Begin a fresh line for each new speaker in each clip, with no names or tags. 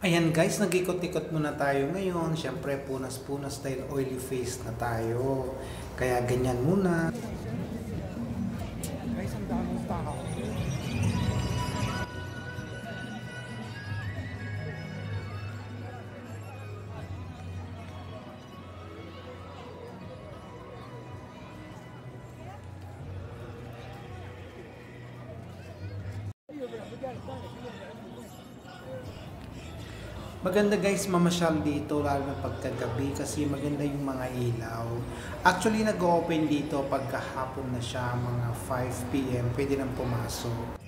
Ayan guys, nag-ikot-ikot muna tayo ngayon. Siyempre, punas-punas dahil oily face na tayo. Kaya ganyan muna. Guys, ang daming tao. Maganda guys mamasyal dito lalo na pagkagabi kasi maganda yung mga ilaw. Actually nag-open dito pagkahapon na siya mga 5 PM pwede nang pumasok.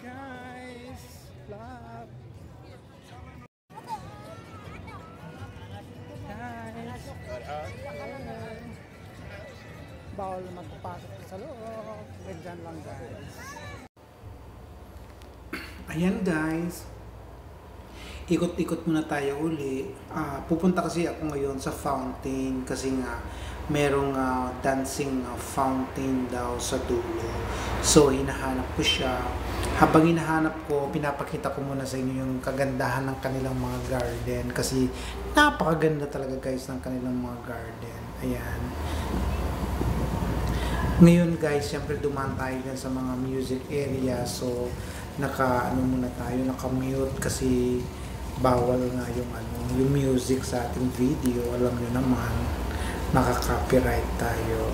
Guys, vlog. Bawal magpapasok sa loob. Ganyan lang guys. Ayan guys. Ikot-ikot muna tayo uli. Pupunta kasi ako ngayon sa fountain kasi nga merong dancing fountain daw sa dulo. So hinahanap ko siya. Habang hinahanap ko, pinapakita ko muna sa inyo yung kagandahan ng kanilang mga garden kasi napakaganda talaga guys ng kanilang mga garden. Ayan. Ngayon guys, syempre dumaan tayo dyan sa mga music area. So naka-mute kasi bawal nga yung music sa ating video. Alam niyo naman, naka-copyright tayo.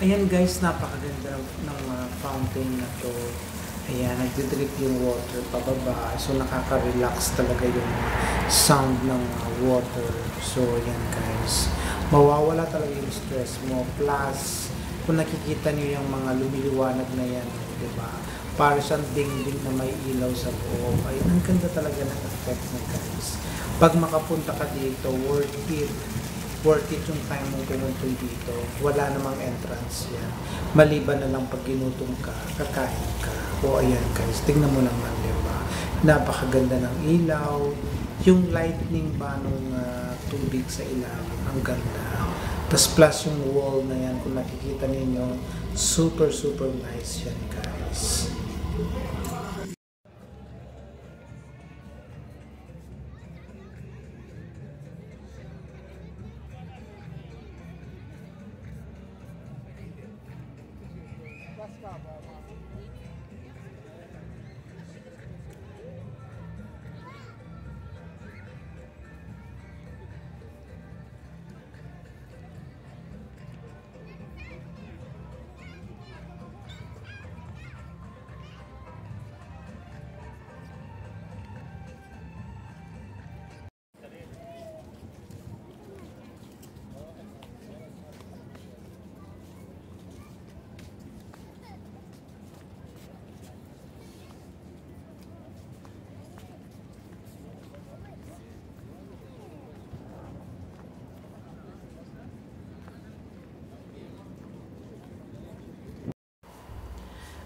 Ayan guys, napakaganda ng fountain na to. Ayan, nagdidrip yung water pababa. So nakaka-relax talaga yung sound ng water. So ayan guys, mawawala talaga yung stress mo. Plus, kung nakikita niyo yung mga lumiliwanag na yan, diba? Para siyang ding-ding na may ilaw sa loob. Ay, ang ganda talaga ng effect na guys. Pag makapunta ka dito, worth it yung time mong pinuntoy dito. Wala namang entrance yan. Maliban na lang pag ginutom ka, kakain ka. O ayan guys, tingnan mo naman, diba? Napakaganda ng ilaw. Yung lightning ba nung tubig sa ilalim, ang ganda. Tapos plus yung wall na yan, kung nakikita ninyo, super nice yan guys.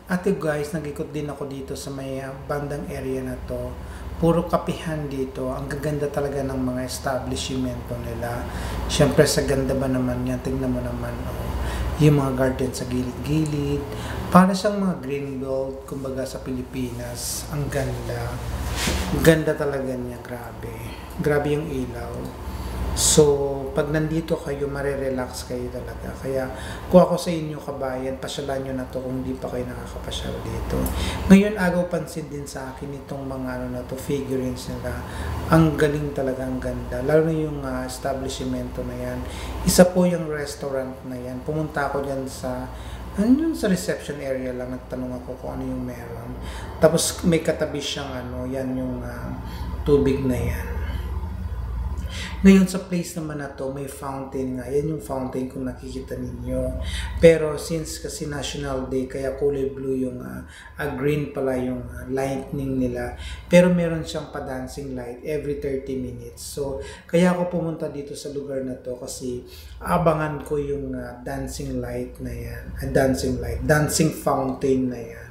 Ate guys, nag-ikot din ako dito sa may bandang area na to. Puro kapihan dito. Ang gaganda talaga ng mga establishmento nila. Siyempre sa ganda ba naman yan, tingnan mo naman yung mga garden sa gilid-gilid. Para siyang mga green belt, kumbaga sa Pilipinas. Ang ganda. Ganda talaga niya, grabe. Grabe yung ilaw. So, pag nandito kayo, marirelax kayo talaga. Kaya, kung ako sa inyo kabayan, pasyalan nyo na to kung di pa kayo nakakapasyal dito. Ngayon, agaw pansin din sa akin itong mga figurines nila. Ang galing talaga, ang ganda. Lalo na yung establishmento na yan. Isa po yung restaurant na yan. Pumunta ako dyan sa reception area lang, nagtanong ako kung ano yung meron. Tapos, may katabi siyang yan yung tubig na yan. Ngayon sa place naman na to, may fountain nga. Yan yung fountain kung nakikita ninyo. Pero since kasi National Day, kaya kulay blue yung green pala yung lightning nila. Pero meron siyang pa-dancing light every 30 minutes. So, kaya ako pumunta dito sa lugar na to kasi abangan ko yung dancing light na yan. Dancing fountain na yan.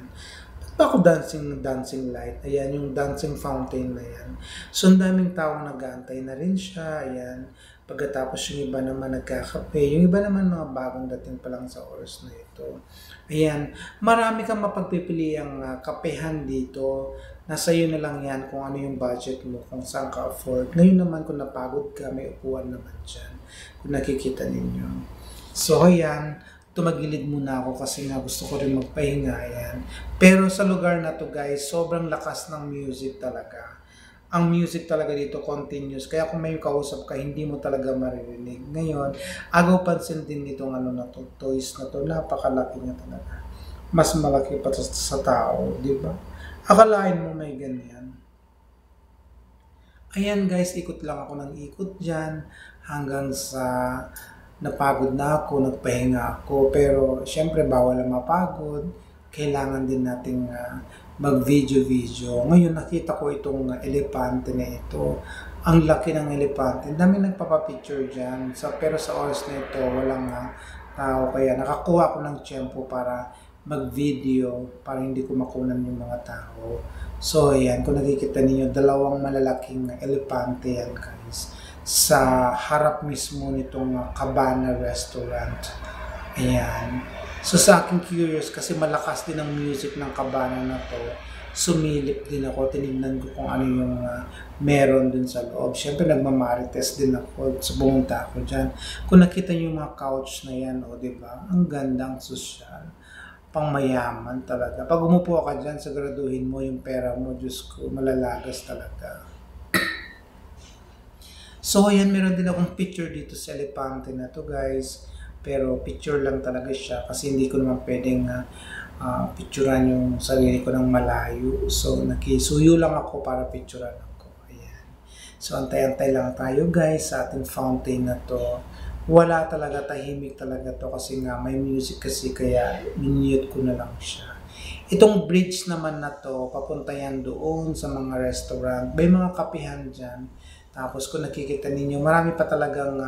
Ako dancing light. Ayan, yung dancing fountain na yan. So, ang daming taong nag-aantay na rin siya. Ayan. Pagkatapos yung iba naman nagkakape. Yung iba naman mga bagong dating pa lang sa oras na ito. Ayan. Marami kang mapagpipili ang kapehan dito. Nasa iyo na lang yan kung ano yung budget mo, kung saan ka afford. Ngayon naman kung napagod ka, may upuan naman dyan. Kung nakikita ninyo. So, ayan. Tumagilid muna ako kasi nga gusto ko rin magpahinga, yan. Pero sa lugar na to guys, sobrang lakas ng music talaga. Ang music talaga dito continuous, kaya kung may kausap ka, hindi mo talaga maririnig. Ngayon, agaw pansin din nitong ano na to, toys na to, napakalaki niya talaga. Mas malaki pa sa tao, di ba? Akalain mo may ganyan. Ayan guys, ikot lang ako ng ikot dyan hanggang sa napagod na ako, nagpahinga ako, pero syempre bawal ang mapagod, kailangan din nating mag-video. Ngayon nakita ko itong elepante na ito, ang laki ng elepante, dami nagpapapicture dyan, pero sa oras na ito walang tao, kaya nakakuha ko ng tiyempo para mag-video, para hindi ko makunan yung mga tao. So ayan, kung nakikita niyo dalawang malalaking elepante yan guys, sa harap mismo nitong Cabana Restaurant. Ayan. So sa akin curious kasi malakas din ang music ng Cabana na to. Sumilip din ako, tinignan ko kung ano yung meron dun sa loob. Siyempre nagmamarites din ako, so pumunta ako dyan. Kung nakita niyo yung mga couch na yan, diba? Ang gandang sosyal. Pangmayaman talaga. Pag umupo ka dyan, siguraduhin mo yung pera mo, Diyos ko, malalagas talaga. So, ayan, meron din akong picture dito sa elepante na to guys. Pero picture lang talaga siya kasi hindi ko naman pwedeng picturean yung sarili ko ng malayo. So, nakisuyo lang ako para picturean ako. Ayan. So, antay-antay lang tayo guys sa ating fountain na to. Wala talaga, tahimik talaga to kasi nga may music kasi kaya minute ko na lang siya. Itong bridge naman na to, papunta yan doon sa mga restaurant. May mga kapihan dyan. Tapos kung nakikita ninyo, marami pa talagang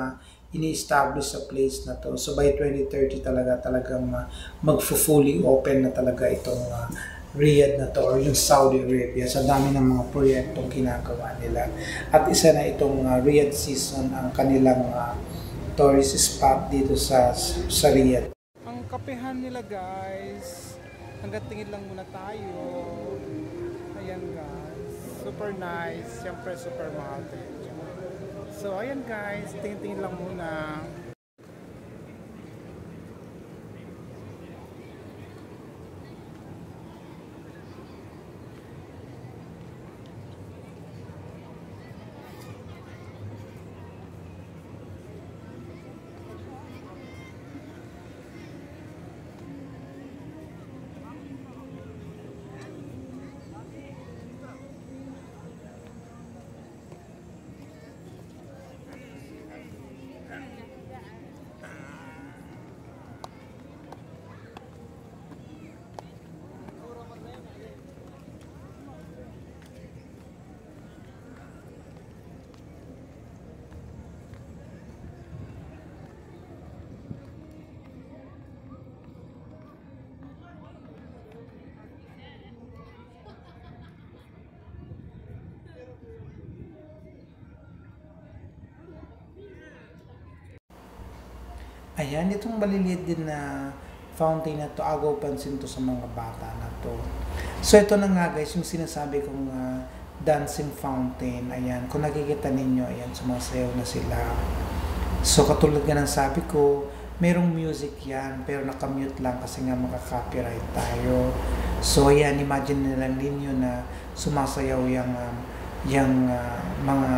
ini-establish sa place na to. So by 2030 talagang mag-fully open na talaga itong Riyadh na to or yung Saudi Arabia. Sa dami ng mga proyektong ginagawa nila. At isa na itong Riyadh season ang kanilang tourist spot dito sa Riyadh. Ang kapehan nila guys, hanggang tingin lang muna tayo. Ayan guys, super nice. Siyempre super mahal din. So ayan guys, tingin-tingin lang muna. Ayan, itong maliliit din na fountain na to, agaw pansin to sa mga bata na to. So ito na nga guys, yung sinasabi kong dancing fountain. Ayan, kung nakikita ninyo, ayan, sumasayaw na sila. So katulad nga ng sabi ko, merong music yan, pero nakamute lang kasi nga makaka-copyright tayo. So ayan, imagine na lang ninyo na sumasayaw yung mga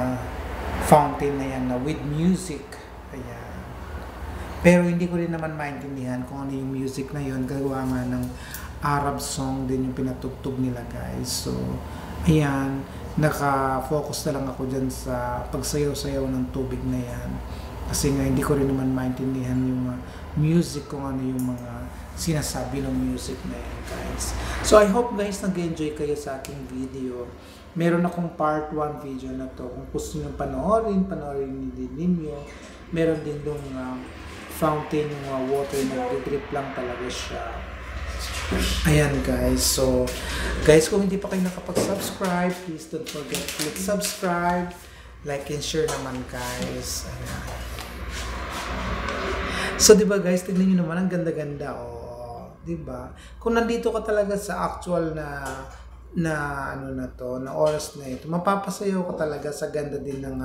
fountain na yan na with music. Ayan. Pero hindi ko rin naman maintindihan kung ano yung music na yun. Gagawa nga ng Arab song din yung pinatugtog nila guys. So, Ayan, naka-focus na lang ako dyan sa pagsayaw-sayaw ng tubig na yan. Kasi nga hindi ko rin naman maintindihan yung music, kung ano yung mga sinasabi ng music na yan, guys. So I hope guys nag-enjoy kayo sa aking video. Meron akong part 1 video na to. Kung gusto nyo panoorin din ninyo. Meron din yung fountain, yung water na drip lang talaga siya. Ayan guys, so guys, kung hindi pa kayo nakapag-subscribe, please don't forget to click subscribe, like and share naman guys. Ayan. So diba guys, tignan nyo naman, ang ganda-ganda, oh, diba? Kung nandito ka talaga sa actual na ano na to, na oras na ito, mapapasayaw ka talaga sa ganda din ng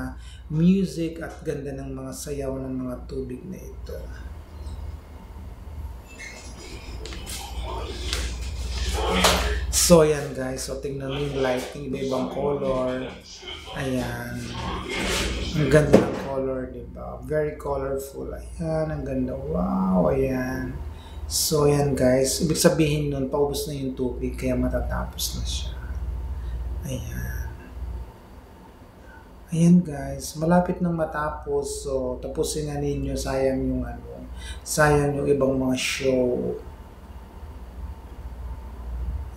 music at ganda ng mga sayaw ng mga tubig na ito. So, ayan guys. So, tingnan mo yung lighting. Iba-ibang color. Ayan. Ang ganda ng color, diba? Very colorful. Ayan, ang ganda. Wow, ayan. So, ayan guys. Ibig sabihin nun, paubos na yung tubig, kaya matatapos na siya. Ayan. Ayan guys. Malapit nang matapos. So, tapusin na ninyo. Sayang yung sayang yung ibang mga show.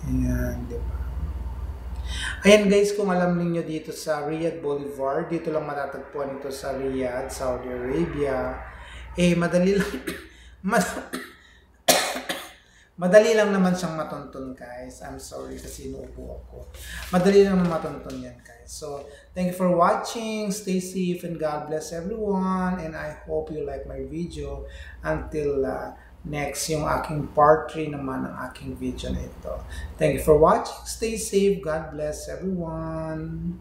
Ayan, diba? Ayan guys, kung alam niyo dito sa Riyadh Boulevard, dito lang matatagpuan ito sa Riyadh, Saudi Arabia. Madali lang, madali lang naman siyang matuntun guys. I'm sorry kasi inuubo ako. Madali lang naman matuntun yan guys. So, thank you for watching. Stay safe and God bless everyone. And I hope you like my video. Until next, yung aking part 3 naman ng aking video na ito. Thank you for watching. Stay safe. God bless everyone.